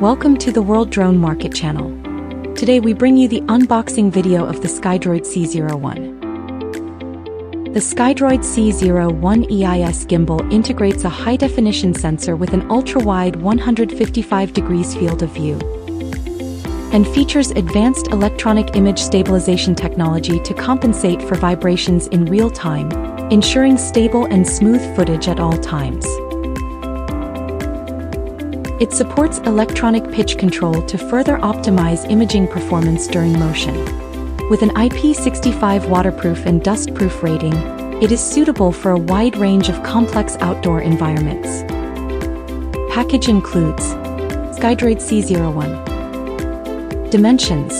Welcome to the World Drone Market channel. Today we bring you the unboxing video of the Skydroid C01. The Skydroid C01 EIS gimbal integrates a high-definition sensor with an ultra-wide 155 degrees field of view and features advanced electronic image stabilization technology to compensate for vibrations in real time, ensuring stable and smooth footage at all times. It supports electronic pitch control to further optimize imaging performance during motion. With an IP65 waterproof and dustproof rating, it is suitable for a wide range of complex outdoor environments. Package includes Skydroid C01. Dimensions: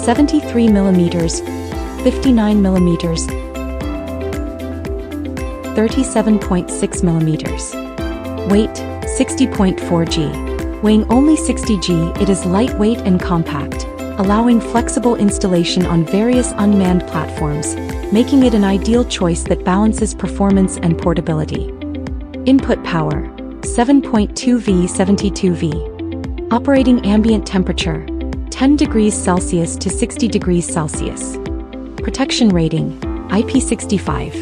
73 mm, 59 mm, 37.6 mm. Weight: 60.4 g. Weighing only 60 g, it is lightweight and compact, allowing flexible installation on various unmanned platforms, making it an ideal choice that balances performance and portability. Input power: 7.2 V 72 V. Operating ambient temperature: 10 degrees Celsius to 60 degrees Celsius. Protection rating: IP65.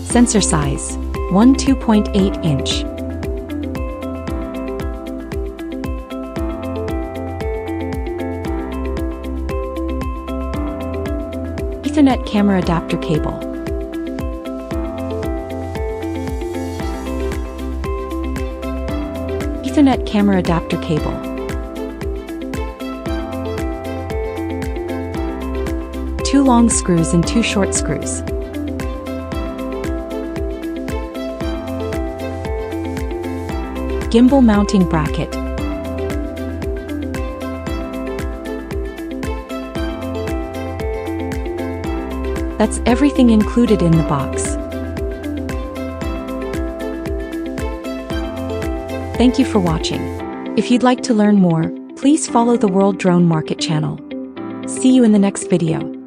Sensor size: 2.8 inch. Ethernet camera adapter cable. Ethernet camera adapter cable. Two long screws and two short screws. Gimbal mounting bracket. That's everything included in the box. Thank you for watching. If you'd like to learn more, please follow the World Drone Market channel. See you in the next video.